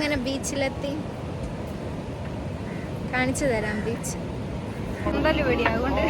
നമ്മളങ്ങനെ ബീച്ചിലെത്തി. കാണിച്ചു തരാം ബീച്ച്. എന്തായാലും ഇവിടെ അതുകൊണ്ട്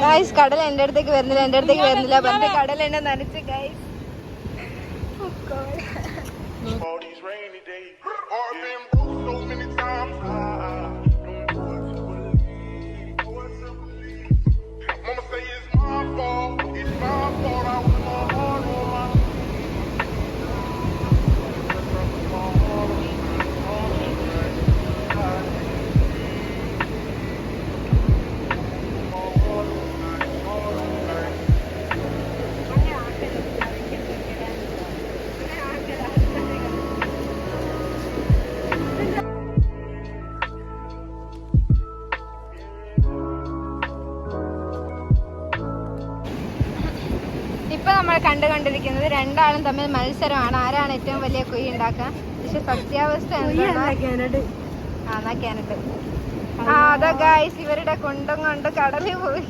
ഗൈസ്, കടൽ എൻ്റെ അടുത്തേക്ക് വരുന്നില്ല പറഞ്ഞിട്ട് കടൽ എന്നെ നനച്ച് ഗൈസ്. ഇപ്പൊ നമ്മൾ കണ്ടുകൊണ്ടിരിക്കുന്നത് രണ്ടാളും തമ്മിൽ മത്സരമാണ്, ആരാണ് ഏറ്റവും വലിയ കുഴി ഉണ്ടാക്കുക. പക്ഷെ സത്യാവസ്ഥ കാനഡ്. അതാ ഗൈസ്, ഇവരുടെ കുണ്ടും കൊണ്ട് കടലിൽ പോയി.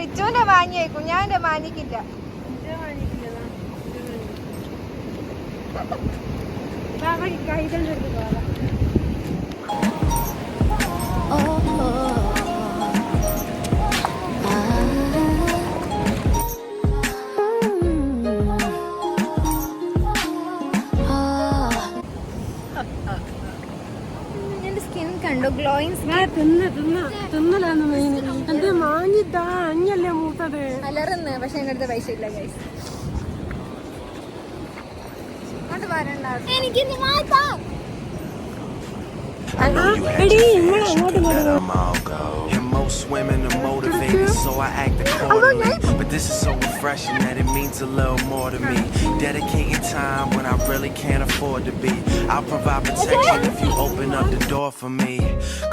റിച്ചുവിന്റെ മാഞ്ഞി കുഞ്ഞാവിന്റെ മാഞ്ഞിക്കില്ല. കണ്ടോ ഗ്ലോയിങ് അലറുന്ന്. പക്ഷെ എന്റെ അടുത്ത് പൈസ ഇല്ല ഗൈസ്. അങ്ങോട്ട് വരണ്ട എനിക്ക്. Most women are motivated, so I act accordingly. But this is so refreshing that it means a little more to me. Dedicating time when I really can't afford to be. I'll provide protection if you open up the door for me.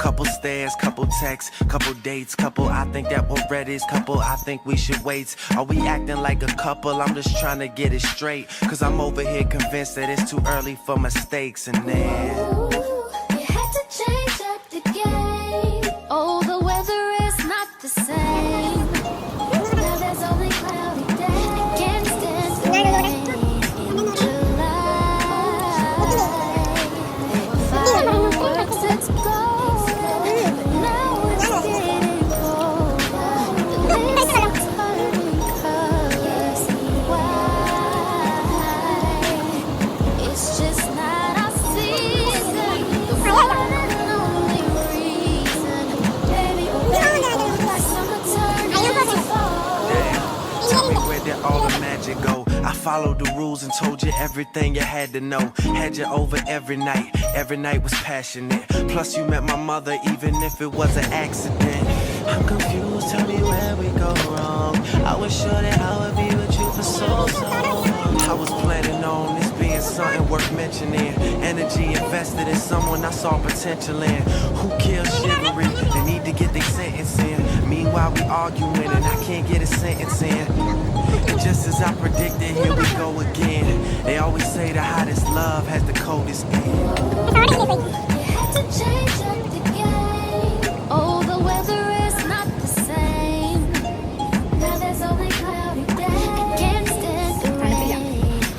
Couple stares, couple texts, couple dates, couple I think that we're ready, couple I think we should wait. Are we acting like a couple? I'm just trying to get it straight, cause I'm over here convinced that it's too early for mistakes. And then you had to change up the game. Oh, the weather is not the same. Now there's only cloudy days. I can't stand the rain in July. There were fireworks exploding, but now it's getting colder. The leaves are turning colors. Why? It's just not our season. The one and only reason. Baby, summer turning to fall. Tell me where did all the magic go? I followed the rules and told you everything you had to know. Had you over every night. Every night was passionate. Plus you met my mother even if it was an accident. I'm confused, tell me where we go wrong. I was sure that I would be with you for so long. I was planning on this being something worth mentioning. Energy invested in someone I saw potential in. Who killed chivalry? They need to get their sentence in. Meanwhile we arguing and I can't get a sentence in. And just as I predicted, here we go again. They always say the hottest love has the coldest end. You had to change up the game. Oh, the weather is not the same. Now there's only cloudy days. I can't stand the rain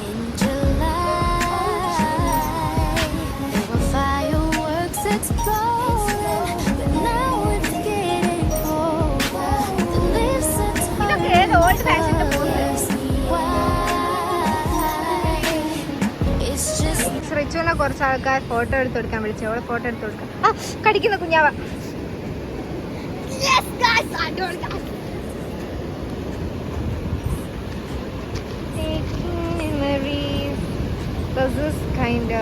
in July. There were fireworks exploding, but now it's getting colder. The leaves are turning colors. Why? It's just. റിച്ചുവിനെ കുറച്ച് ആൾക്കാർ photo എടുത്ത് കൊടുക്കാൻ വിളിച്ചു. അവളെ photo എടുത്ത് കൊടുക്കാം. കടിക്കുന്ന കുഞ്ഞാവ. This is kind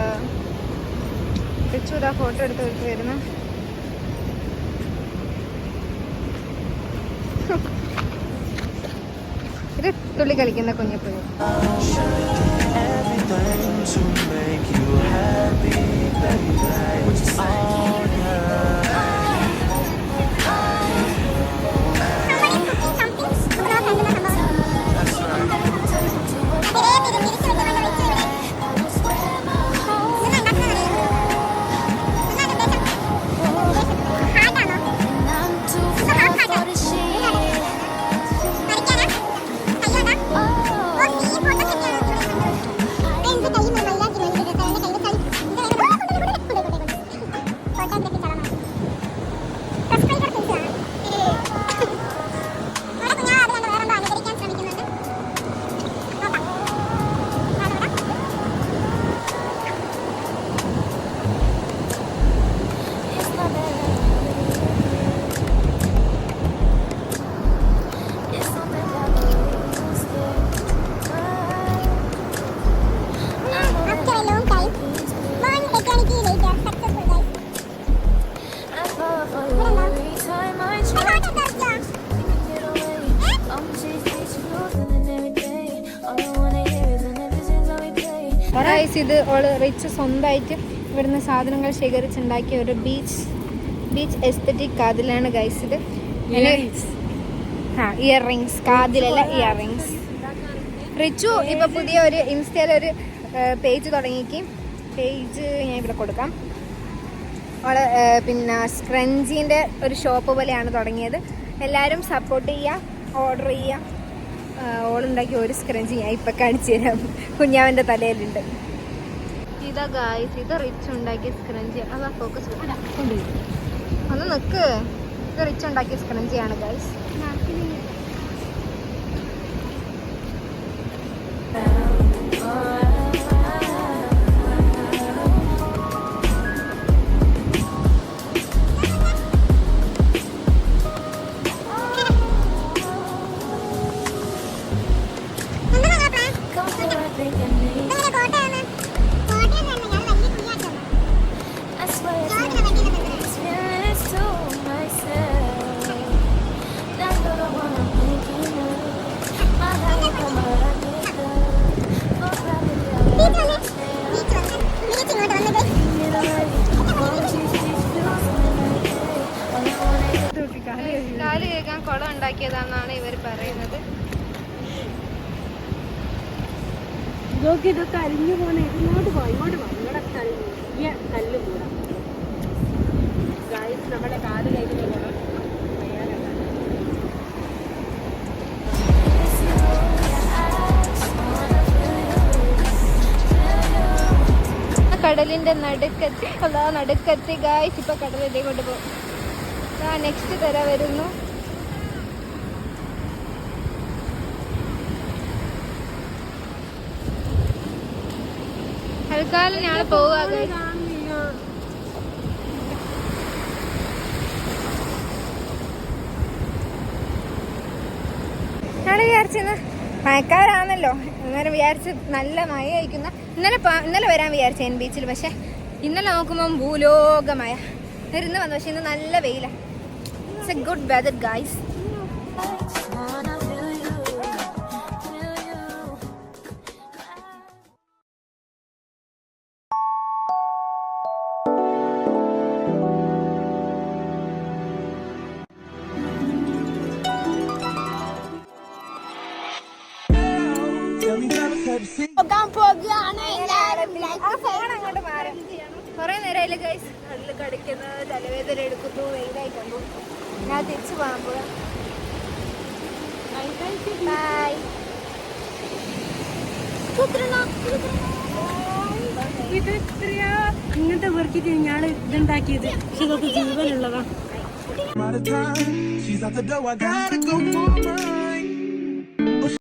റിച്ചുതാ photo എടുത്ത് വരുന്നു. ഇത് തുള്ളി കളിക്കുന്ന കുഞ്ഞപ്പുഴ. ഇത് ഓള് റിച്ച് സ്വന്തമായിട്ട് ഇവിടുന്ന് സാധനങ്ങൾ ശേഖരിച്ചുണ്ടാക്കിയ ഒരു ബീച്ച് എസ്തറ്റിക് കാതിലാണ് ഗൈസ്. ഇത് ഇയർ റിങ്സ്, കാതിലല്ല ഇയർ റിങ്സ്. റിച്ചു ഇപ്പൊ പുതിയ ഒരു ഇൻസ്റ്റയിലൊരു പേജ് തുടങ്ങിക്ക്. പേജ് ഞാൻ ഇവിടെ കൊടുക്കാം. അവള് പിന്നെ സ്ക്രഞ്ചിൻ്റെ ഒരു ഷോപ്പ് പോലെയാണ് തുടങ്ങിയത്. എല്ലാവരും സപ്പോർട്ട് ചെയ്യുക, ഓർഡർ ചെയ്യുക. ഓളുണ്ടാക്കി ഒരു സ്ക്രഞ്ച് ഞാൻ ഇപ്പം കാണിച്ചു തരാം. കുഞ്ഞാവൻ്റെ തലയിലുണ്ട്. ഇതാ ഗായ്സ്, ഇത് റിച്ച് ഉണ്ടാക്കിയ സ്ക്രഞ്ചി. അതാ ഫോക്കസ് ഒന്ന് നിൽക്ക്. ഇത് റിച്ച് ഉണ്ടാക്കിയ സ്ക്രഞ്ചിയാണ് ഗായ്സ്. കാല് കേൾക്കാൻ കുളം ഉണ്ടാക്കിയതാണെന്നാണ് ഇവർ പറയുന്നത്. ഇതൊക്കെ അരിഞ്ഞു പോണേ. ഇങ്ങോട്ട് പോ, ഇങ്ങോട്ട് പോ. ഇവിടെ കല്ല് കൂടാം ഗായ്സ്. നമ്മുടെ കാല് കഴിക്കുന്ന കുളം കടലിന്റെ നടുക്കെത്തി ഗായ്സ്. ഇപ്പൊ കടലിലേക്ക് കൊണ്ടുപോകും. നെക്സ്റ്റ് തര വരുന്നു. തൽക്കാലം ഞാൻ പോവാ. ഞാൻ വിചാരിച്ചെന്ന് മഴക്കാരാണല്ലോ, അന്നേരം വിചാരിച്ച് നല്ല മഴ കഴിക്കുന്ന. ഇന്നലെ വരാൻ വിചാരിച്ചു ബീച്ചിൽ. പക്ഷെ ഇന്നലെ നോക്കുമ്പം ഭൂലോകമായ ഇരുന്ന് വന്നു. പക്ഷെ ഇന്ന് നല്ല വെയിലാണ്. It's a good weather, guys. കുറെ നേരമായില്ല ഗൈസ് കടലിൽ കളിക്കുന്നത്. തലവേദന എടുക്കുന്നു, വെയിലായി കണ്ടു. ഞാൻ തിരിച്ചു പോകാൻ പോവാം. ഇങ്ങനത്തെ വർക്കിട്ട് ഞാൻ ഇതുണ്ടാക്കിയത്. പക്ഷെ ഇതൊക്കെ ജീവനുള്ളതാ.